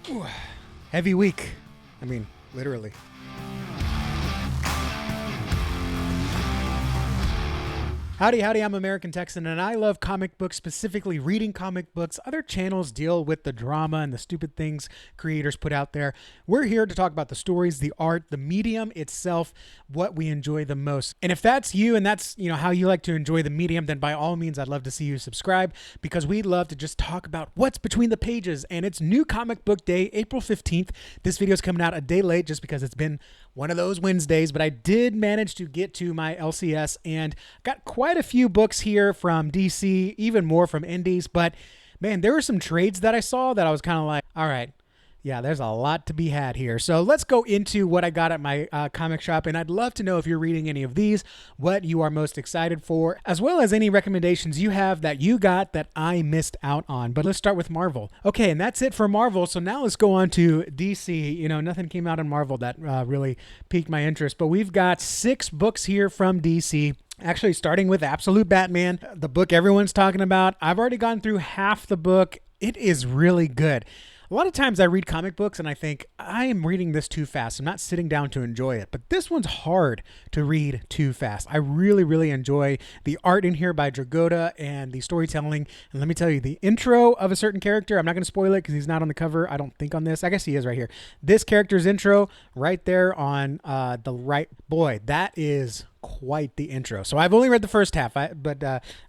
Ooh, heavy week. I mean, literally. Howdy, I'm American Texan, and I love comic books, specifically reading comic books. Other channels deal with the drama and the stupid things creators put out there. We're here to talk about the stories, the art, the medium itself, what we enjoy the most. And if that's you and that's, how you like to enjoy the medium, then by all means, I'd love to see you subscribe, because we love to just talk about what's between the pages. And it's New Comic Book Day, April 15th. This video is coming out a day late just because it's been one of those Wednesdays, but I did manage to get to my LCS and got quite a few books here from DC, even more from indies. But man, there were some trades that I saw that I was kind of like, all right, yeah, there's a lot to be had here. So let's go into what I got at my comic shop. And I'd love to know if you're reading any of these, what you are most excited for, as well as any recommendations you have that you got that I missed out on. But let's start with Marvel. Okay, and that's it for Marvel. So now let's go on to DC. Nothing came out in Marvel that really piqued my interest. But we've got 6 books here from DC. Actually, starting with Absolute Batman, the book everyone's talking about. I've already gone through half the book. It is really good. A lot of times I read comic books and I think, I am reading this too fast. I'm not sitting down to enjoy it. But this one's hard to read too fast. I really, really enjoy the art in here by Dragotta and the storytelling. And let me tell you, the intro of a certain character, I'm not going to spoil it because he's not on the cover, I don't think, on this. I guess he is right here. This character's intro right there on the right. Boy, that is quite the intro. So I've only read the first half, but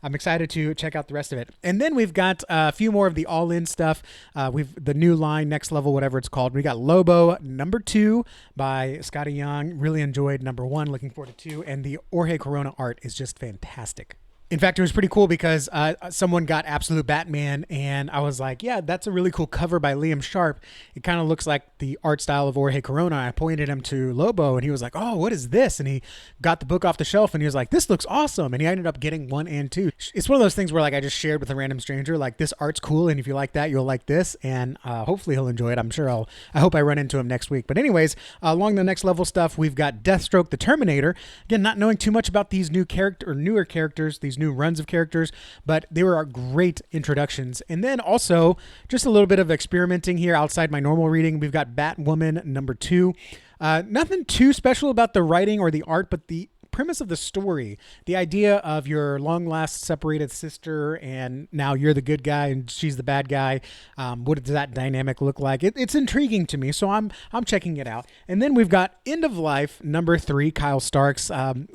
I'm excited to check out the rest of it. And then we've got a few more of the all-in stuff. We've the new line, Next Level, whatever it's called. We got Lobo number 2 by Scotty Young. Really enjoyed number 1. Looking forward to 2. And the Jorge Corona art is just fantastic. In fact, it was pretty cool because someone got Absolute Batman, and I was like, yeah, that's a really cool cover by Liam Sharp. It kind of looks like the art style of Jorge Corona. I pointed him to Lobo, and he was like, oh, what is this? And he got the book off the shelf, and he was like, this looks awesome. And he ended up getting 1 and 2. It's one of those things where, like, I just shared with a random stranger, like, this art's cool, and if you like that, you'll like this. And hopefully he'll enjoy it. I hope I run into him next week. But anyways, along the Next Level stuff, we've got Deathstroke the Terminator. Again, not knowing too much about these newer characters, these new runs of characters, but they were great introductions. And then also just a little bit of experimenting here outside my normal reading. We've got Batwoman number 2. Nothing too special about the writing or the art, but the premise of the story, the idea of your long last separated sister and now you're the good guy and she's the bad guy. What does that dynamic look like? It's intriguing to me, so I'm checking it out. And then we've got End of Life number 3, Kyle Starks.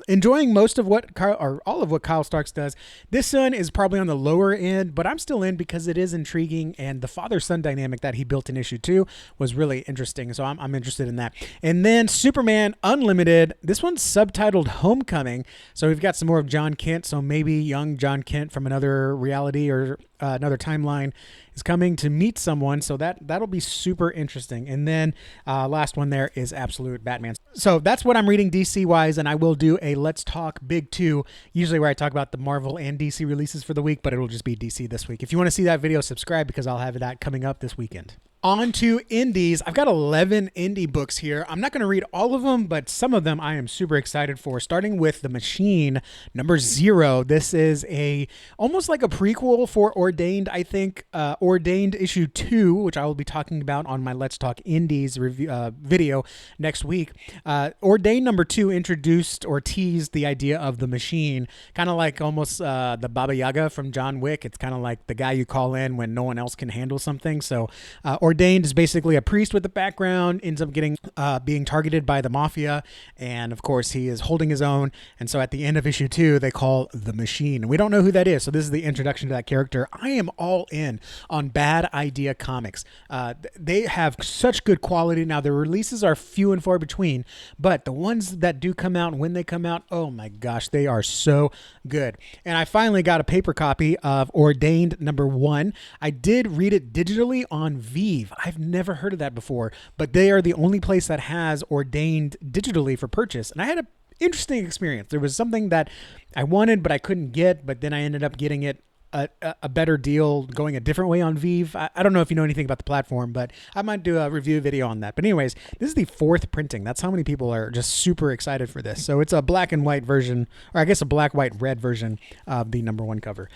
Enjoying most of what all of what Kyle Starks does. This one is probably on the lower end, but I'm still in because it is intriguing, and the father-son dynamic that he built in issue 2 was really interesting, so I'm interested in that. And then Superman Unlimited. This one's subtitled Homecoming. So we've got some more of John Kent. So maybe young John Kent from another reality or another timeline is coming to meet someone. So that'll be super interesting. And then last one there is Absolute Batman. So that's what I'm reading DC wise. And I will do a Let's Talk Big 2, usually where I talk about the Marvel and DC releases for the week, but it'll just be DC this week. If you want to see that video, subscribe, because I'll have that coming up this weekend. On to indies. I've got 11 indie books here. I'm not going to read all of them, but some of them I am super excited for, starting with The Machine, number 0. This is almost like a prequel for Ordained, I think. Ordained issue 2, which I will be talking about on my Let's Talk Indies review, video next week. Ordained number 2 introduced or teased the idea of the Machine, kind of like almost the Baba Yaga from John Wick. It's kind of like the guy you call in when no one else can handle something. So Ordained is basically a priest with a background, ends up being targeted by the mafia, and of course he is holding his own. And so at the end of issue 2, they call the Machine. We don't know who that is, so this is the introduction to that character. I am all in on Bad Idea Comics. They have such good quality. Now, the releases are few and far between, but the ones that do come out, when they come out, oh my gosh, they are so good. And I finally got a paper copy of Ordained number 1. I did read it digitally on Vive. I've never heard of that before, but they are the only place that has Ordained digitally for purchase. And I had an interesting experience. There was something that I wanted, but I couldn't get, but then I ended up getting it a better deal going a different way on Vive. I don't know if you know anything about the platform, but I might do a review video on that. But anyways, this is the 4th printing. That's how many people are just super excited for this. So it's a black and white version, or I guess a black, white, red version of the #1 cover.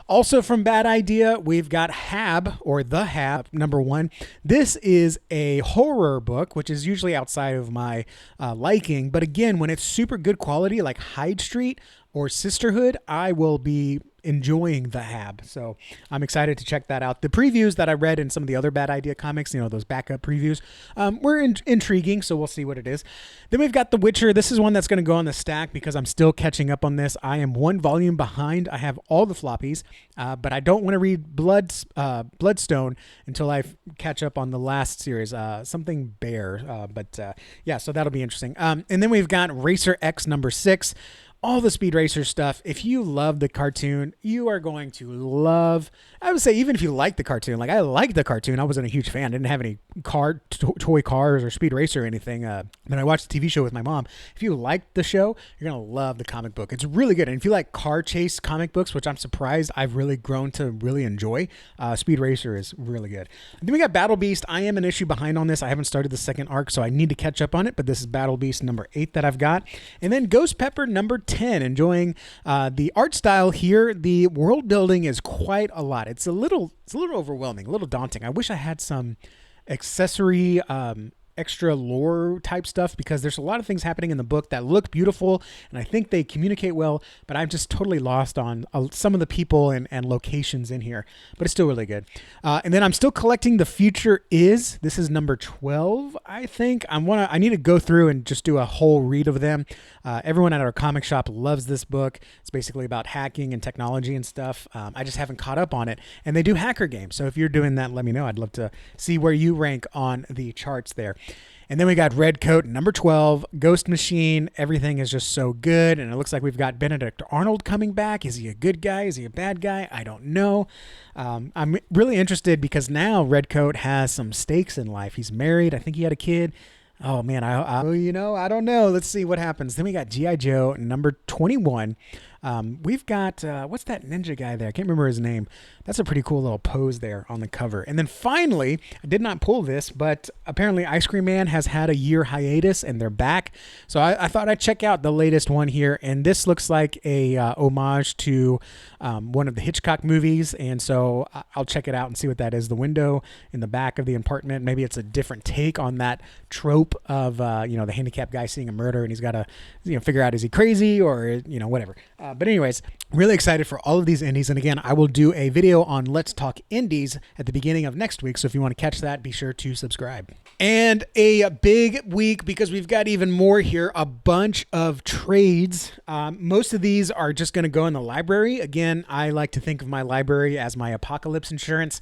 Also from Bad Idea, we've got Hab, or The Hab, #1. This is a horror book, which is usually outside of my liking. But again, when it's super good quality, like Hyde Street or Sisterhood, I will be enjoying The Hab. So I'm excited to check that out. The previews that I read in some of the other Bad Idea comics, those backup previews, were intriguing. So we'll see what it is. Then we've got The Witcher. This is one that's going to go on the stack because I'm still catching up on this. I am 1 volume behind. I have all the floppies, but I don't want to read Bloodstone until I catch up on the last series, something Bear. Yeah, so that'll be interesting. And then we've got Racer X #6. All the Speed Racer stuff. If you love the cartoon, you are going to love, I would say, even if you like the cartoon, like I liked the cartoon, I wasn't a huge fan. I didn't have any toy cars or Speed Racer or anything. But I watched the TV show with my mom. If you like the show, you're going to love the comic book. It's really good. And if you like car chase comic books, which I'm surprised I've really grown to really enjoy, Speed Racer is really good. Then we got Battle Beast. I am an issue behind on this. I haven't started the 2nd arc, so I need to catch up on it. But this is Battle Beast #8 that I've got. And then Ghost Pepper #10. Enjoying the art style here. The world building is quite a lot. It's a little overwhelming, a little daunting. I wish I had some accessory extra lore type stuff, because there's a lot of things happening in the book that look beautiful and I think they communicate well, but I'm just totally lost on some of the people and locations in here, but it's still really good. And then I'm still collecting The Future Is. This is #12, I think. I need to go through and just do a whole read of them. Everyone at our comic shop loves this book. It's basically about hacking and technology and stuff. I just haven't caught up on it, and they do hacker games. So if you're doing that, let me know. I'd love to see where you rank on the charts there. And then we got Red Coat, #12, Ghost Machine. Everything is just so good. And it looks like we've got Benedict Arnold coming back. Is he a good guy? Is he a bad guy? I don't know. I'm really interested because now Red Coat has some stakes in life. He's married. I think he had a kid. Oh, man, I don't know. Let's see what happens. Then we got G.I. Joe, #21. We've got, what's that ninja guy there? I can't remember his name. That's a pretty cool little pose there on the cover. And then finally, I did not pull this, but apparently Ice Cream Man has had a year hiatus and they're back. So I thought I'd check out the latest one here. And this looks like a homage to one of the Hitchcock movies. And so I'll check it out and see what that is. The window in the back of the apartment. Maybe it's a different take on that trope of, the handicapped guy seeing a murder and he's got to, figure out, is he crazy or, whatever. But anyways, really excited for all of these indies. And again, I will do a video on Let's Talk Indies at the beginning of next week. So if you want to catch that, be sure to subscribe. And a big week because we've got even more here, a bunch of trades. Most of these are just going to go in the library. Again, I like to think of my library as my apocalypse insurance.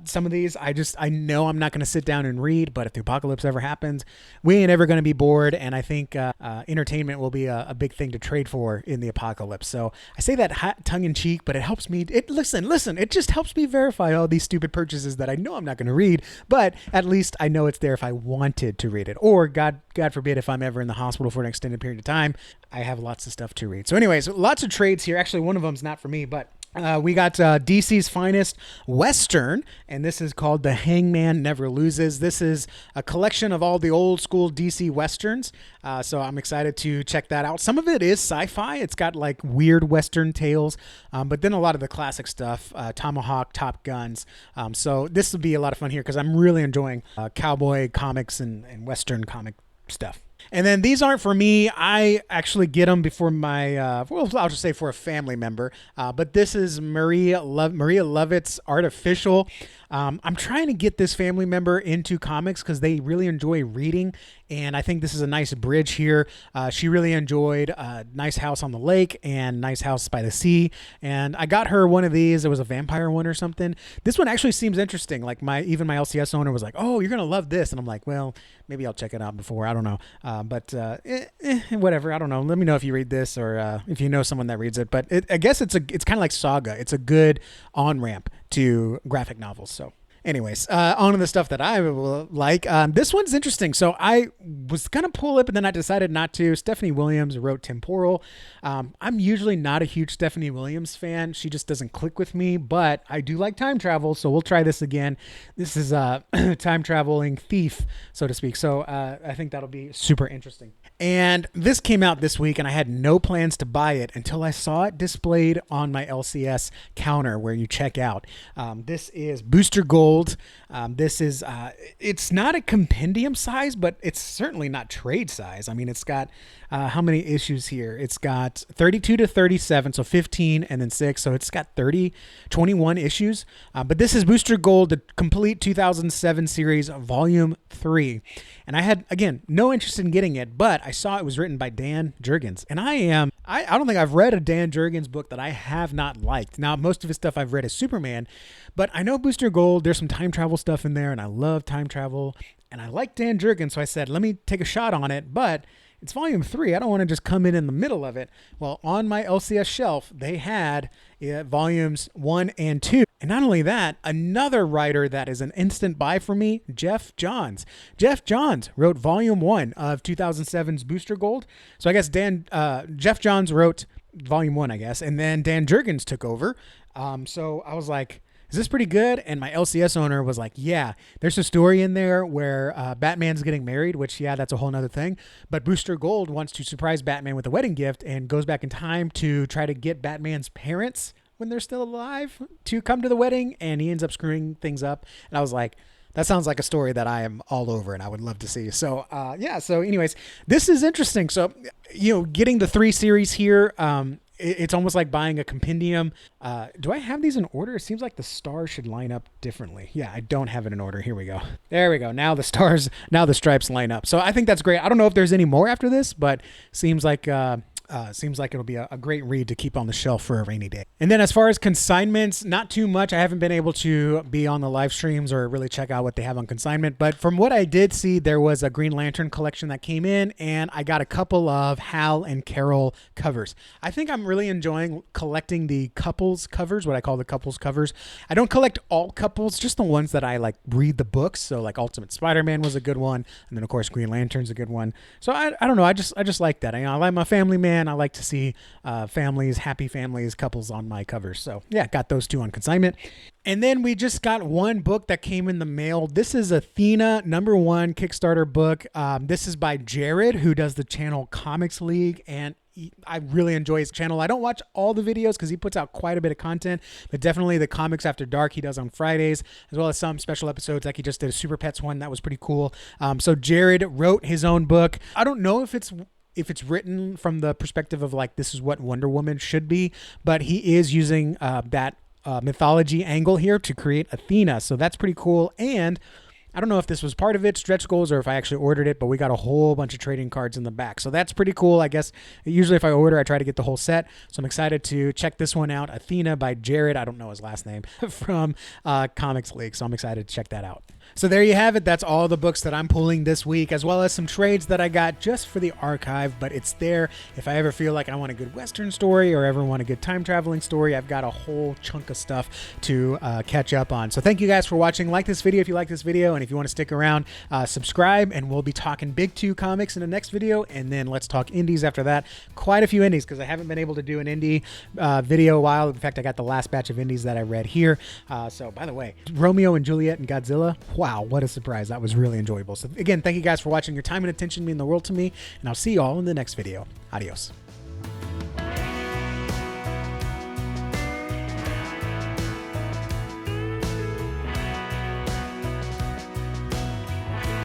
Some of these, I know I'm not going to sit down and read, but if the apocalypse ever happens, we ain't ever going to be bored. And I think entertainment will be a big thing to trade for in the apocalypse. So I say that tongue in cheek, but it helps me. Listen, it just helps me verify all these stupid purchases that I know I'm not going to read, but at least I know it's there if I wanted to read it. Or God forbid, if I'm ever in the hospital for an extended period of time, I have lots of stuff to read. So anyways, lots of trades here. Actually, one of them's not for me, but we got DC's finest Western, and this is called The Hangman Never Loses. This is a collection of all the old school DC Westerns, so I'm excited to check that out. Some of it is sci-fi. It's got like weird Western tales, but then a lot of the classic stuff, Tomahawk, Top Guns. So this will be a lot of fun here because I'm really enjoying cowboy comics and Western comic stuff. And then these aren't for me. I actually get them before my, I'll just say for a family member. But this is Maria Lovett's Artificial. I'm trying to get this family member into comics because they really enjoy reading. And I think this is a nice bridge here. She really enjoyed Nice House on the Lake and Nice House by the Sea. And I got her one of these. It was a vampire one or something. This one actually seems interesting. Like even my LCS owner was like, "Oh, you're going to love this." And I'm like, well, maybe I'll check it out before. I don't know. But whatever. I don't know. Let me know if you read this or if you know someone that reads it. But I guess it's kind of like Saga. It's a good on-ramp to graphic novels. So Anyways, on to the stuff that I like. This one's interesting. So I was going to pull it, but then I decided not to. Stephanie Williams wrote Temporal. I'm usually not a huge Stephanie Williams fan. She just doesn't click with me, but I do like time travel, so we'll try this again. This is a time traveling thief, so to speak. So I think that'll be super interesting. And this came out this week, and I had no plans to buy it until I saw it displayed on my LCS counter where you check out. This is Booster Gold. This is, it's not a compendium size, but it's certainly not trade size. I mean, it's got how many issues here? It's got 32 to 37, so 15 and then 6. So it's got 21 issues. But this is Booster Gold, the complete 2007 series, volume 3. And I had, again, no interest in getting it, but I saw it was written by Dan Jurgens. And I don't think I've read a Dan Jurgens book that I have not liked. Now, most of his stuff I've read is Superman, but I know Booster Gold, there's some time travel stuff in there, and I love time travel. And I like Dan Jurgens, so I said, let me take a shot on it, but it's volume 3. I don't want to just come in the middle of it. Well, on my LCS shelf, they had volumes 1 and 2. And not only that, another writer that is an instant buy for me, Jeff Johns. Jeff Johns wrote volume 1 of 2007's Booster Gold. So I guess Jeff Johns wrote volume 1, I guess, and then Dan Jurgens took over. So I was like, is this pretty good? And my LCS owner was like, yeah, there's a story in there where Batman's getting married, which, yeah, that's a whole nother thing. But Booster Gold wants to surprise Batman with a wedding gift and goes back in time to try to get Batman's parents, when they're still alive, to come to the wedding. And he ends up screwing things up. And I was like, that sounds like a story that I am all over and I would love to see. So, yeah. So anyways, this is interesting. So, getting the 3 series here, it's almost like buying a compendium. Do I have these in order? It seems like the stars should line up differently. Yeah, I don't have it in order. Here we go. There we go. Now the stripes line up. So I think that's great. I don't know if there's any more after this, but seems like it'll be a great read to keep on the shelf for a rainy day. And then as far as consignments, not too much. I haven't been able to be on the live streams or really check out what they have on consignment. But from what I did see, there was a Green Lantern collection that came in, and I got a couple of Hal and Carol covers. I think I'm really enjoying collecting the couples covers, what I call the couples covers. I don't collect all couples, just the ones that I like read the books. So like Ultimate Spider-Man was a good one. And then of course Green Lantern's a good one. So I don't know. I just like that. I like my family man. I like to see families, happy families, couples on my covers. So yeah, got those 2 on consignment. And then we just got one book that came in the mail. This is Athena #1 Kickstarter book. This is by Jared, who does the channel Comics League, and I really enjoy his channel. I don't watch all the videos because he puts out quite a bit of content, but definitely the Comics After Dark he does on Fridays, as well as some special episodes, like he just did a Super Pets one that was pretty cool. So Jared wrote his own book. I don't know if it's written from the perspective of like, this is what Wonder Woman should be, but he is using that mythology angle here to create Athena. So that's pretty cool. And I don't know if this was part of it, stretch goals, or if I actually ordered it, but we got a whole bunch of trading cards in the back. So that's pretty cool. I guess usually if I order, I try to get the whole set. So I'm excited to check this one out. Athena by Jared. I don't know his last name from Comics League. So I'm excited to check that out. So there you have it. That's all the books that I'm pulling this week, as well as some trades that I got just for the archive, but it's there. If I ever feel like I want a good Western story or ever want a good time traveling story, I've got a whole chunk of stuff to catch up on. So thank you guys for watching. Like this video if you like this video, and if you want to stick around, subscribe, and we'll be talking Big 2 comics in the next video, and then let's talk indies after that. Quite a few indies, because I haven't been able to do an indie video in a while. In fact, I got the last batch of indies that I read here. So by the way, Romeo and Juliet and Godzilla, wow, what a surprise. That was really enjoyable. So again, thank you guys for watching. Your time and attention mean the world to me, and I'll see you all in the next video. Adios.